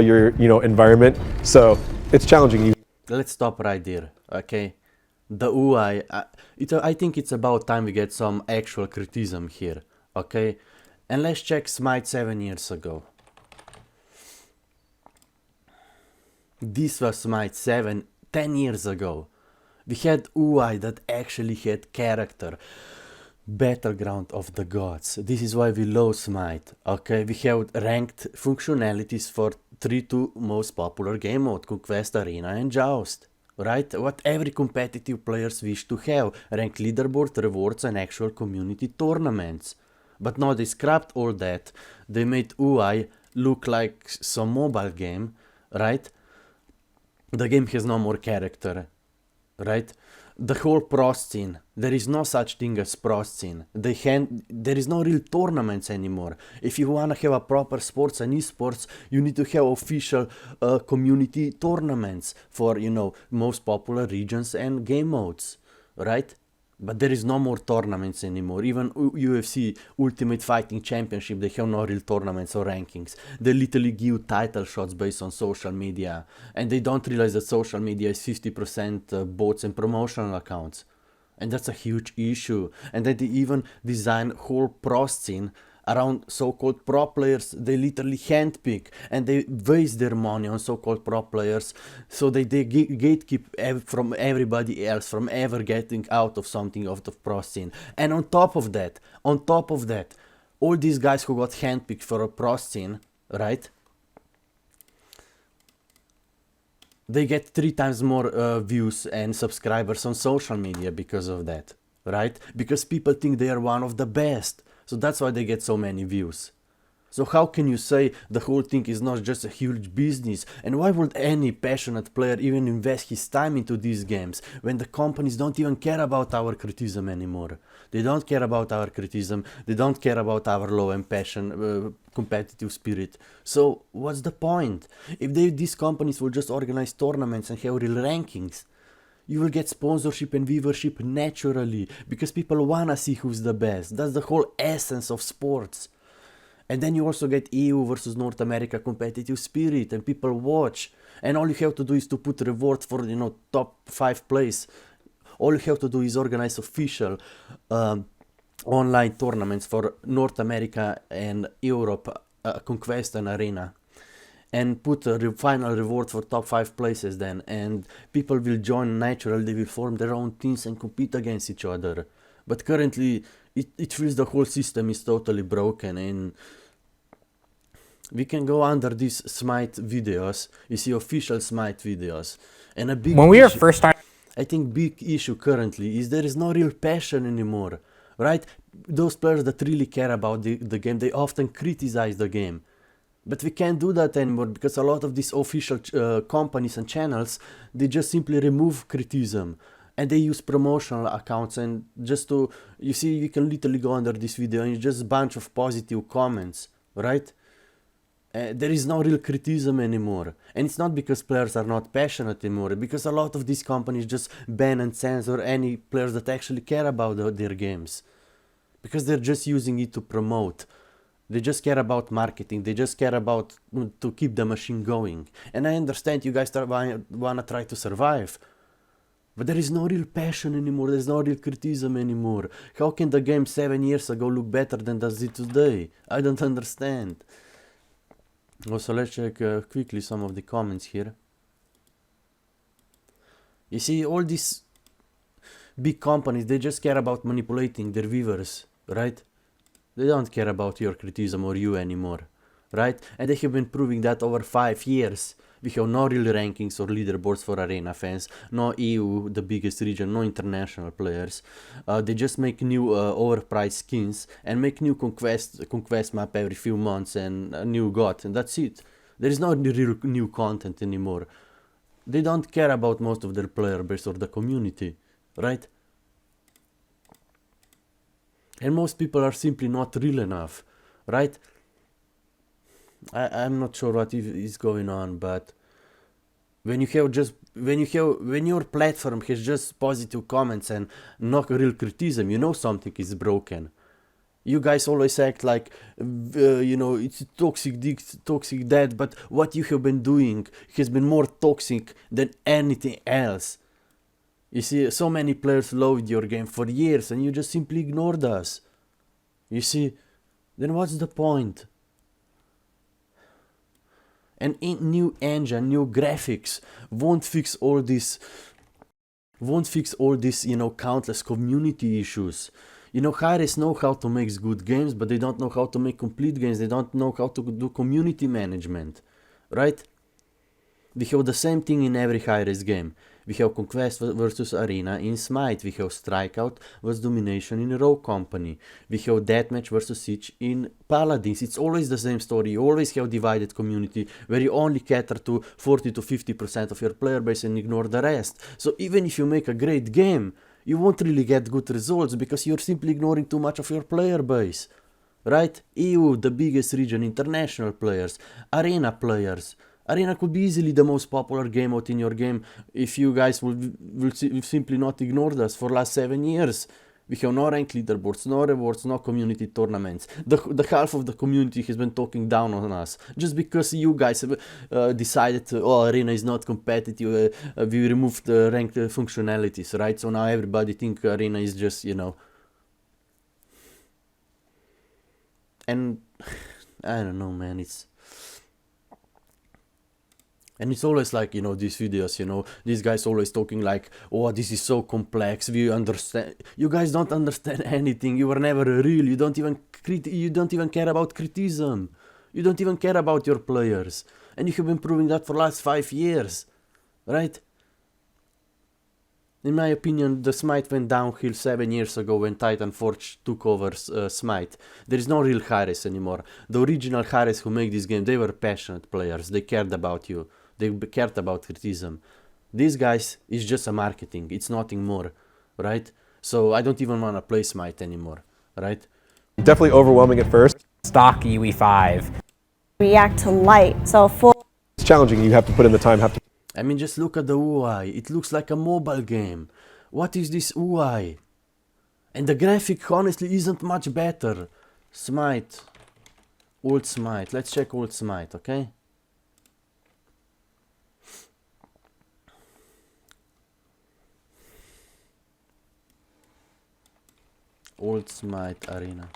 your environment. So it's challenging. Let's stop right there, okay? The UI, I think it's about time we get some actual criticism here, okay? And let's check SMITE 7 years ago. This was SMITE 7 10 years ago. We had UI that actually had character. Battleground of the gods. This is why we love SMITE. Okay, we have ranked functionalities for 3 most popular game mode, Conquest, Arena and Joust. Right? What every competitive players wish to have. Ranked leaderboard, rewards and actual community tournaments. But now they scrapped all that. They made UI look like some mobile game, right? The game has no more character, right? The whole pro scene, there is no such thing as pro scene. There is no real tournaments anymore. If you wanna have a proper sports and esports, you need to have official community tournaments for, most popular regions and game modes, right? But there is no more tournaments anymore. Even UFC, Ultimate Fighting Championship, they have no real tournaments or rankings. They literally give title shots based on social media. And they don't realize that social media is 50% bots and promotional accounts. And that's a huge issue. And then they even design whole pro scene around so-called pro players. They literally handpick and they waste their money on so-called pro players, so they gatekeep from everybody else from ever getting out of something out of pro scene. And on top of that, all these guys who got handpicked for a pro scene, right? They get 3 times more views and subscribers on social media because of that, right? Because people think they are one of the best. So that's why they get so many views. So how can you say the whole thing is not just a huge business? And why would any passionate player even invest his time into these games when the companies don't even care about our criticism anymore? They don't care about our criticism. They don't care about our love and passion, competitive spirit. So what's the point? If these companies will just organize tournaments and have real rankings, you will get sponsorship and viewership naturally because people wanna see who's the best. That's the whole essence of sports. And then you also get EU versus North America competitive spirit and people watch. And all you have to do is to put rewards for, top 5 place. All you have to do is organize official online tournaments for North America and Europe, Conquest and Arena. And put a final reward for top 5 places then, and people will join naturally, they will form their own teams and compete against each other. But currently, it feels the whole system is totally broken, and we can go under these SMITE videos, you see official SMITE videos, and a big When we were first starting, I think big issue currently is there is no real passion anymore, right? Those players that really care about the game, they often criticize the game. But we can't do that anymore because a lot of these official companies and channels, they just simply remove criticism and they use promotional accounts and just to, you see, you can literally go under this video and it's just a bunch of positive comments, right? There is no real criticism anymore. And it's not because players are not passionate anymore, because a lot of these companies just ban and censor any players that actually care about their games. Because they're just using it to promote. They just care about marketing. They just care about to keep the machine going. And I understand you guys wanna try to survive. But there is no real passion anymore. There's no real criticism anymore. How can the game 7 years ago look better than does it today? I don't understand. Also, let's check quickly some of the comments here. You see, all these big companies, they just care about manipulating their viewers, right? They don't care about your criticism or you anymore, right? And they have been proving that over 5 years. We have no real rankings or leaderboards for arena fans, no EU, the biggest region, no international players. They just make new overpriced skins and make new conquest map every few months and a new god, and that's it. There is no real new content anymore. They don't care about most of their player base or the community, right? And most people are simply not real enough, right? I'm not sure what is going on, but when your platform has just positive comments and no real criticism, you know something is broken. You guys always act like, you know, it's toxic this, toxic that, but what you have been doing has been more toxic than anything else. You see, so many players loved your game for years and you just simply ignored us. You see, then what's the point? And new engine, new graphics won't fix all this, you know, countless community issues. You know, Harris know how to make good games, but they don't know how to make complete games. They don't know how to do community management, right? We have the same thing in every Harris game. We have Conquest versus Arena in Smite. We have Strikeout versus Domination in Rogue Company. We have Deathmatch versus Siege in Paladins. It's always the same story. You always have divided community where you only cater to 40 to 50% of your player base and ignore the rest. So even if you make a great game, you won't really get good results because you're simply ignoring too much of your player base. Right? EU, the biggest region, international players, Arena players. Arena could be easily the most popular game out in your game if you guys will simply not ignored us for last 7 years. We have no ranked leaderboards, no rewards, no community tournaments. The half of the community has been talking down on us just because you guys have decided Arena is not competitive. We removed the ranked functionalities, right? So now everybody think Arena is just, you know. And I don't know, man. And it's always like, you know, these videos, you know, these guys always talking like, oh, this is so complex, we understand. You guys don't understand anything. You were never real. You don't even care about criticism. You don't even care about your players. And you have been proving that for the last 5 years, right? In my opinion, the Smite went downhill 7 years ago when Titan Forge took over Smite. There is no real Harris anymore. The original Harris who made this game, they were passionate players. They cared about you. They cared about criticism. These guys is just a marketing. It's nothing more, right? So I don't even want to play Smite anymore, right? Definitely overwhelming at first. Stock UE5. React to light. So full. It's challenging. You have to put in the time, I mean, just look at the UI. It looks like a mobile game. What is this UI? And the graphic honestly isn't much better. Smite. Old Smite. Let's check Old Smite, okay? Old Smite Arena.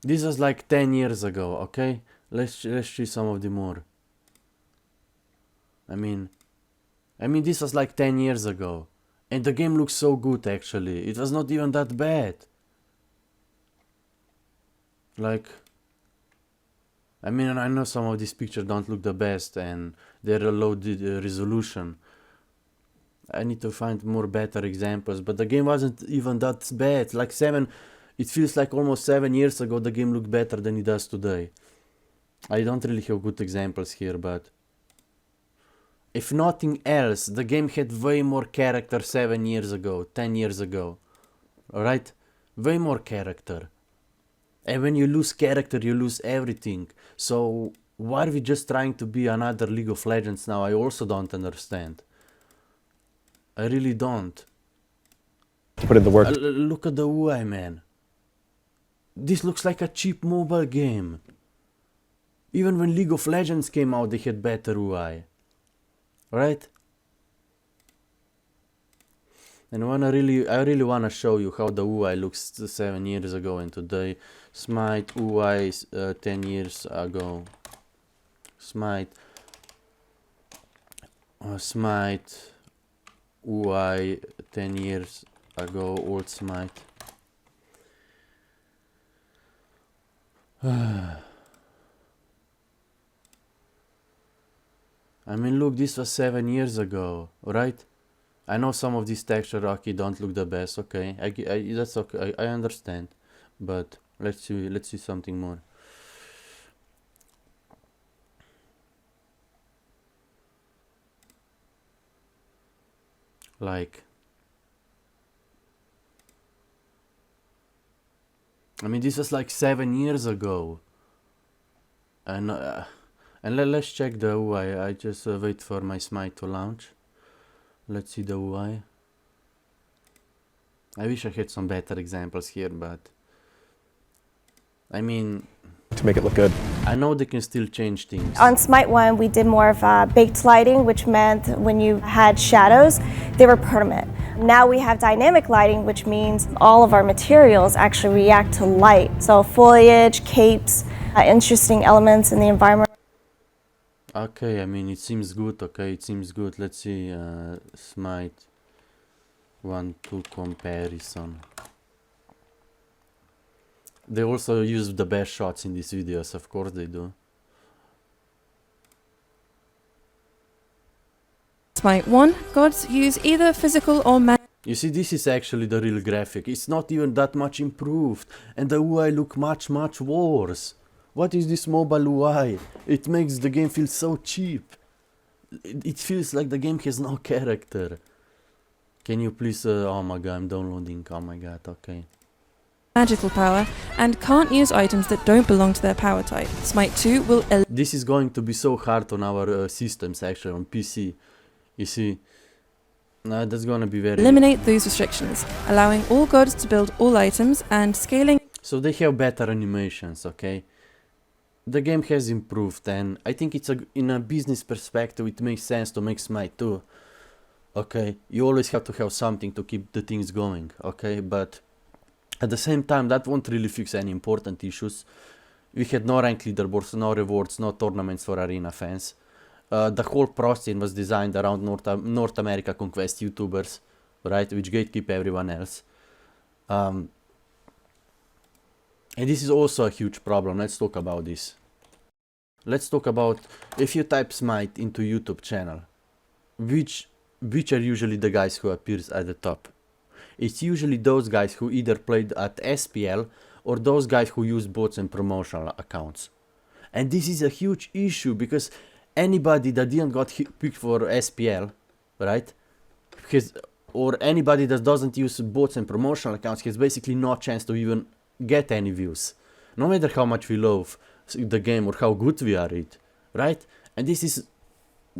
This was like 10 years ago, okay? Let's see some of the more. I mean, this was like 10 years ago. And the game looks so good, actually. It was not even that bad. Like, I mean, I know some of these pictures don't look the best and they're a low resolution. I need to find more better examples, but the game wasn't even that bad. Like it feels like almost 7 years ago the game looked better than it does today. I don't really have good examples here, but if nothing else, the game had way more character 7 years ago, 10 years ago. Alright? Way more character. And when you lose character, you lose everything. So why are we just trying to be another League of Legends now? I also don't understand. I really don't. to put in the work. Look at the UI, man. This looks like a cheap mobile game. Even when League of Legends came out, they had better UI. Right? And I really wanna show you how the UI looks 7 years ago and today. Smite UI 10 years ago. Smite UI 10 years ago. Old Smite. I mean, look, this was 7 years ago, right? I know some of these texture Rocky don't look the best. Okay, that's okay. I understand, but let's see something more. Like, I mean, this was like 7 years ago, and let's check the UI. I just wait for my Smite to launch. Let's see the UI. I wish I had some better examples here, but I mean, to make it look good. I know they can still change things. On SMITE 1, we did more of baked lighting, which meant when you had shadows, they were permanent. Now we have dynamic lighting, which means all of our materials actually react to light. So foliage, capes, interesting elements in the environment. Okay, I mean, it seems good. Okay, it seems good. Let's see, SMITE 1-2 comparison. They also use the best shots in these videos, of course they do. SMITE 1, gods use either physical or You see, this is actually the real graphic. It's not even that much improved, and the UI look much worse. What is this mobile UI? It makes the game feel so cheap. It feels like the game has no character. Can you please, oh my god, I'm downloading, oh my god, okay. magical power, and can't use items that don't belong to their power type. SMITE 2 will This is going to be so hard on our systems, actually, on PC. You see, that's gonna be very... eliminate those restrictions, allowing all gods to build all items and scaling. So they have better animations, okay? The game has improved, and I think it's in a business perspective it makes sense to make SMITE 2. Okay, you always have to have something to keep the things going, okay? But at the same time, that won't really fix any important issues. We had no rank leaderboards, no rewards, no tournaments for arena fans. The whole pro scene was designed around North America Conquest YouTubers, right? Which gatekeep everyone else. And this is also a huge problem. Let's talk about this. Let's talk about, if you type SMITE into YouTube channel, which are usually the guys who appears at the top? It's usually those guys who either played at SPL or those guys who use bots and promotional accounts. And this is a huge issue because anybody that didn't got picked for SPL, right? Or anybody that doesn't use bots and promotional accounts has basically no chance to even get any views. No matter how much we love the game or how good we are at it, right? And this is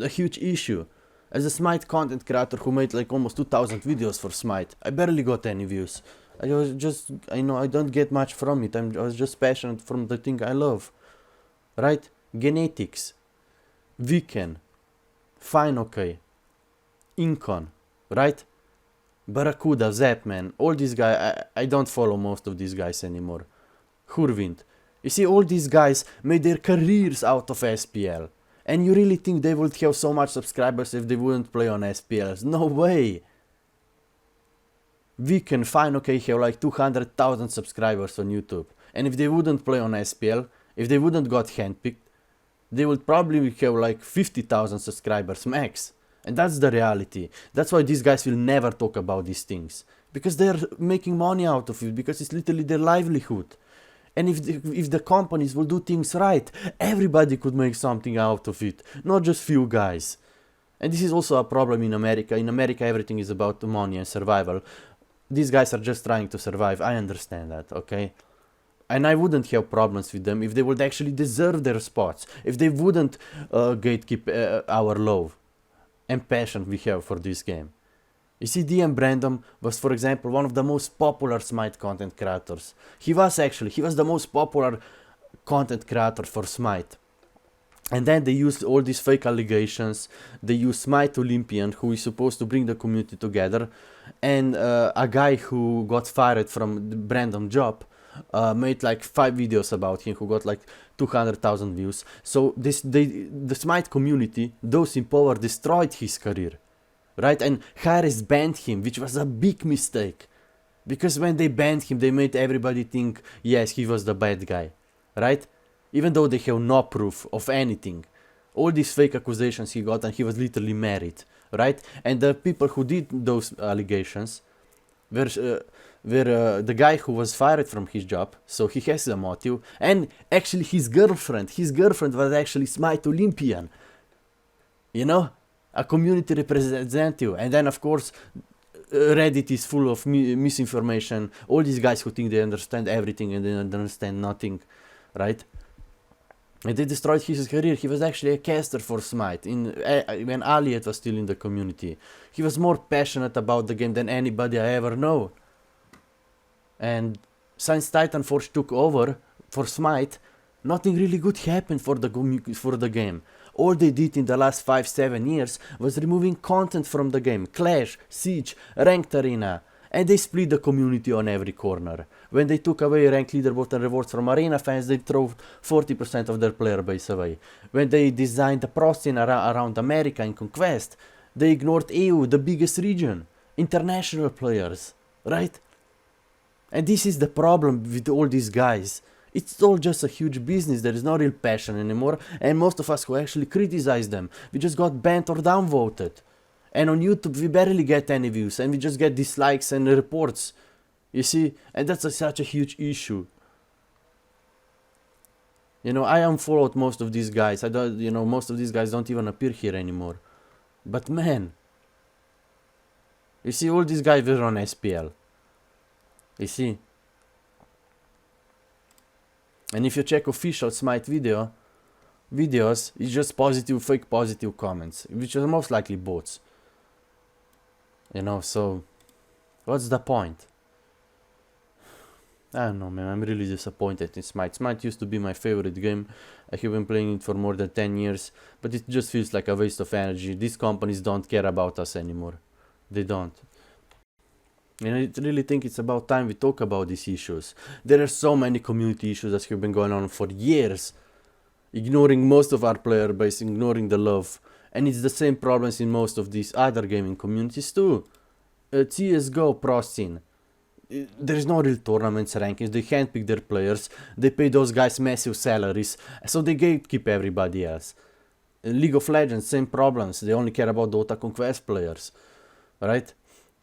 a huge issue. As a SMITE content creator who made like almost 2000 videos for SMITE, I barely got any views. I was just, I know I don't get much from it. I was just passionate from the thing I love, right? Genetics, Weekend, Fine OK, Incon, right? Barracuda, Zapman, all these guys, I don't follow most of these guys anymore. Hurwind. You see, all these guys made their careers out of SPL. And you really think they would have so much subscribers if they wouldn't play on SPLs? No way! Weekend, Fine OK have like 200,000 subscribers on YouTube. And if they wouldn't play on SPL, if they wouldn't got handpicked, they would probably have like 50,000 subscribers max. And that's the reality. That's why these guys will never talk about these things. Because they're making money out of it, because it's literally their livelihood. And if the companies will do things right, everybody could make something out of it, not just few guys. And this is also a problem in America. In America, everything is about money and survival. These guys are just trying to survive. I understand that, okay? And I wouldn't have problems with them if they would actually deserve their spots, if they wouldn't gatekeep our love and passion we have for this game. You see, DM Brandon was, for example, one of the most popular SMITE content creators. He was the most popular content creator for SMITE. And then they used all these fake allegations. They used SMITE Olympian, who is supposed to bring the community together, and a guy who got fired from the Brandon job made like 5 videos about him, who got like 200,000 views. So the SMITE community, those in power, destroyed his career. Right? And Harris banned him, which was a big mistake. Because when they banned him, they made everybody think, yes, he was the bad guy. Right? Even though they have no proof of anything. All these fake accusations he got, and he was literally married. Right? And the people who did those allegations were the guy who was fired from his job, so he has a motive, and actually his girlfriend was actually SMITE Olympian. You know? A community representative. And then of course Reddit is full of misinformation. All these guys who think they understand everything and they don't understand nothing, right? And they destroyed his career. He was actually a caster for SMITE when Aliet was still in the community. He was more passionate about the game than anybody I ever know. And since Titanforge took over for SMITE, nothing really good happened for the game. All they did in the last 5-7 years was removing content from the game. Clash, Siege, Ranked Arena. And they split the community on every corner. When they took away ranked leaderboard and rewards from arena fans, they threw 40% of their player base away. When they designed the pro scene around America in Conquest, they ignored EU, the biggest region. International players, right? And this is the problem with all these guys. It's all just a huge business, there is no real passion anymore, and most of us who actually criticize them, we just got banned or downvoted. And on YouTube we barely get any views, and we just get dislikes and reports. You see, and that's such a huge issue. You know, I unfollowed most of these guys. Most of these guys don't even appear here anymore. But man, you see, all these guys were on SPL. You see. And if you check official SMITE videos, it's just fake positive comments, which are most likely bots. You know, so what's the point? I don't know, man, I'm really disappointed in SMITE. SMITE used to be my favorite game. I have been playing it for more than 10 years, but it just feels like a waste of energy. These companies don't care about us anymore. They don't. And I really think it's about time we talk about these issues. There are so many community issues that have been going on for years, ignoring most of our player base, ignoring the love. And it's the same problems in most of these other gaming communities too. CSGO pro scene. There is no real tournaments, rankings, they handpick their players, they pay those guys massive salaries, so they gatekeep everybody else. League of Legends, same problems, they only care about Dota Conquest players, right?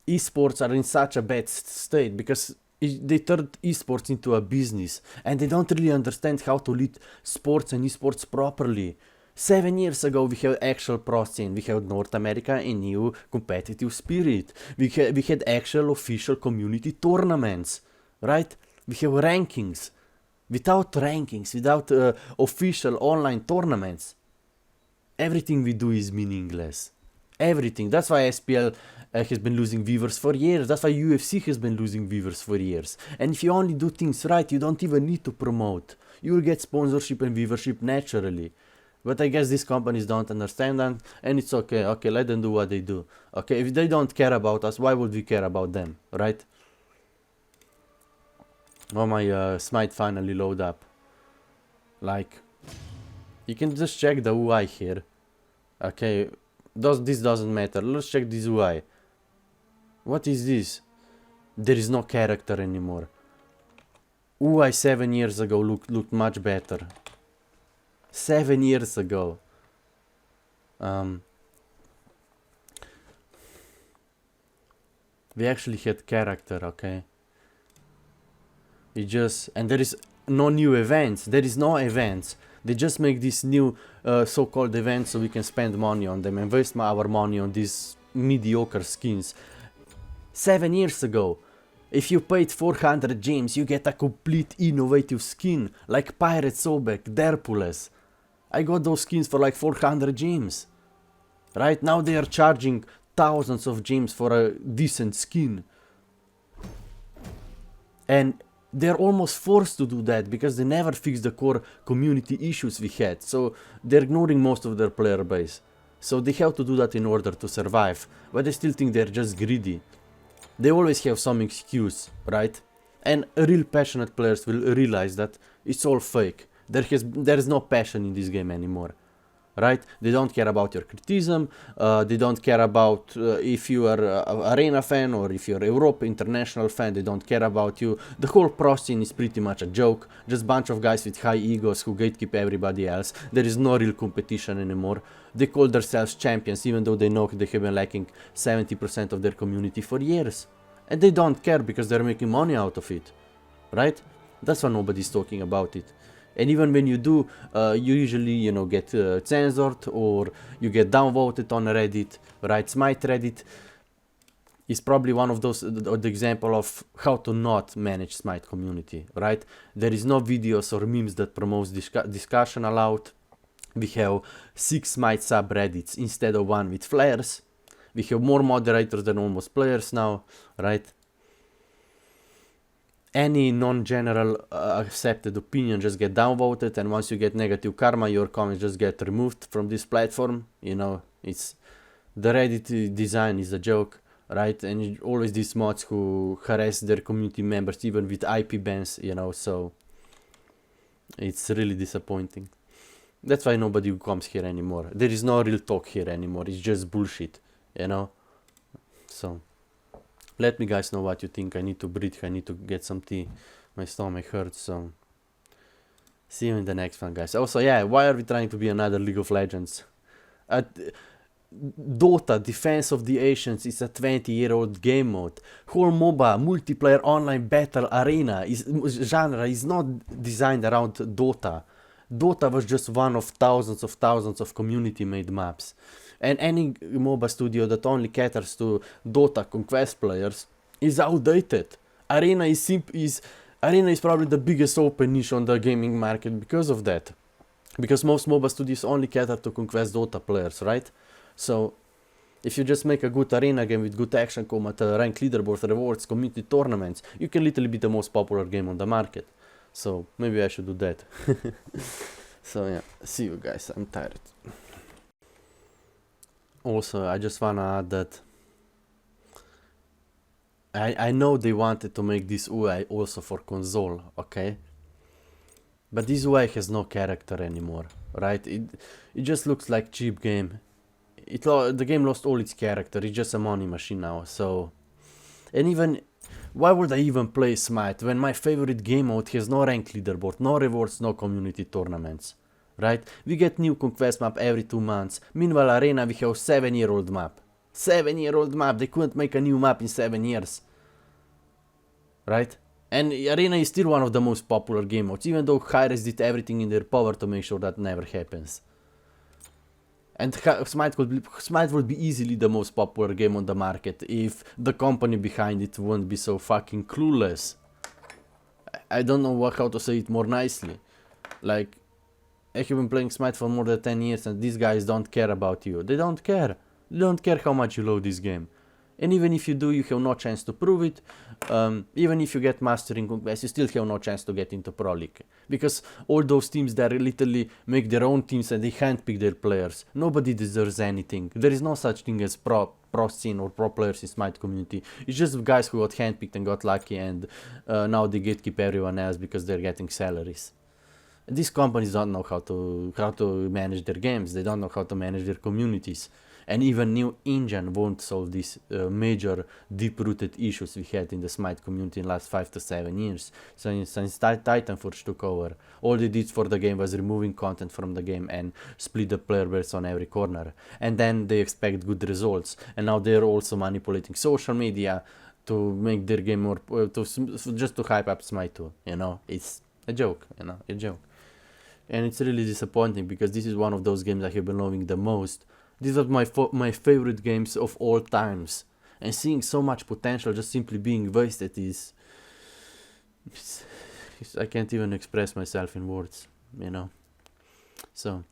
Esports are in such a bad state because they turned esports into a business, and they don't really understand how to lead sports and esports properly. 7 years ago we had actual pro scene, we had North America and EU competitive spirit, we had actual official community tournaments, right? We have rankings. Without rankings, without official online tournaments, everything we do is meaningless. Everything. That's why SPL has been losing viewers for years. That's why UFC has been losing viewers for years. And if you only do things right, you don't even need to promote. You will get sponsorship and viewership naturally. But I guess these companies don't understand that, and it's okay. Okay, let them do what they do. Okay, if they don't care about us, why would we care about them, right? Oh, my SMITE finally load up. Like, you can just check the UI here. Okay, this doesn't matter. Let's check this UI. What is this? There is no character anymore. UI 7 years ago looked much better. 7 years ago. We actually had character, okay? And there is no new events. There is no events. They just make these new so-called events so we can spend money on them and waste our money on these mediocre skins. 7 years ago, if you paid 400 gems, you get a complete innovative skin, like Pirate Sobek, Derpules. I got those skins for like 400 gems. Right now they are charging thousands of gems for a decent skin. And they're almost forced to do that because they never fixed the core community issues we had. So they're ignoring most of their player base. So they have to do that in order to survive. But I still think they're just greedy. They always have some excuse, right? And real passionate players will realize that it's all fake. There is no passion in this game anymore, right? They don't care about your criticism, they don't care about if you are an arena fan or if you're a Europe international fan, they don't care about you. The whole pro scene is pretty much a joke, just a bunch of guys with high egos who gatekeep everybody else. There is no real competition anymore. They call themselves champions even though they know they have been lacking 70% of their community for years. And they don't care because they're making money out of it, right? That's why nobody's talking about it. And even when you do, you usually, get censored or you get downvoted on Reddit, right? SMITE Reddit is probably one of those, the example of how to not manage SMITE community, right? There is no videos or memes that promotes discussion allowed. We have 6 SMITE subreddits instead of 1 with flares. We have more moderators than almost players now, right? any non-general accepted opinion just get downvoted, and once you get negative karma, your comments just get removed from this platform. You know, it's the Reddit design is a joke, right? And always these mods who harass their community members even with IP bans, you know, so it's really disappointing. That's why nobody comes here anymore. There is no real talk here anymore. It's just bullshit, you know. So let me guys know what you think. I need to breathe. I need to get some tea. My stomach hurts. So see you in the next one, guys. Also, yeah, why are we trying to be another League of Legends? Dota, Defense of the Ancients, is a 20-year-old game mode. Whole MOBA, multiplayer online battle arena genre is not designed around Dota. Dota was just one of thousands of community-made maps. And any MOBA studio that only caters to Dota Conquest players is outdated. Arena is probably the biggest open niche on the gaming market because of that. Because most MOBA studios only cater to Conquest Dota players, right? So if you just make a good arena game with good action combat, rank leaderboard, rewards, community tournaments, you can literally be the most popular game on the market. So maybe I should do that. So yeah, see you guys, I'm tired. Also, I just wanna add that I know they wanted to make this UI also for console, okay? But this UI has no character anymore, right? It just looks like cheap game. The game lost all its character. It's just a money machine now. So, and even why would I even play SMITE when my favorite game mode has no rank leaderboard, no rewards, no community tournaments, right? We get new Conquest map every 2 months. Meanwhile, Arena we have 7-year-old map. 7-year-old map. They couldn't make a new map in 7 years, right? And Arena is still one of the most popular game modes, even though Hi-Rez did everything in their power to make sure that never happens. And SMITE would be easily the most popular game on the market if the company behind it wouldn't be so fucking clueless. I don't know how to say it more nicely. Like, I have been playing SMITE for more than 10 years and these guys don't care about you. They don't care. They don't care how much you load this game. And even if you do, you have no chance to prove it. Even if you get mastering Conquest, you still have no chance to get into Pro League. Because all those teams that literally make their own teams and they handpick their players. Nobody deserves anything. There is no such thing as pro scene or pro players in SMITE community. It's just guys who got handpicked and got lucky and now they gatekeep everyone else because they're getting salaries. These companies don't know how to manage their games. They don't know how to manage their communities. And even new engine won't solve these major deep-rooted issues we had in the SMITE community in the last 5 to 7 years. So since Titanforge took over, all they did for the game was removing content from the game and split the player base on every corner. And then they expect good results. And now they're also manipulating social media to make their game more, just to hype up SMITE 2, you know. It's a joke, you know, a joke. And it's really disappointing because this is one of those games I have been loving the most. These are my favorite games of all times. And seeing so much potential just simply being wasted is... I can't even express myself in words, you know. So,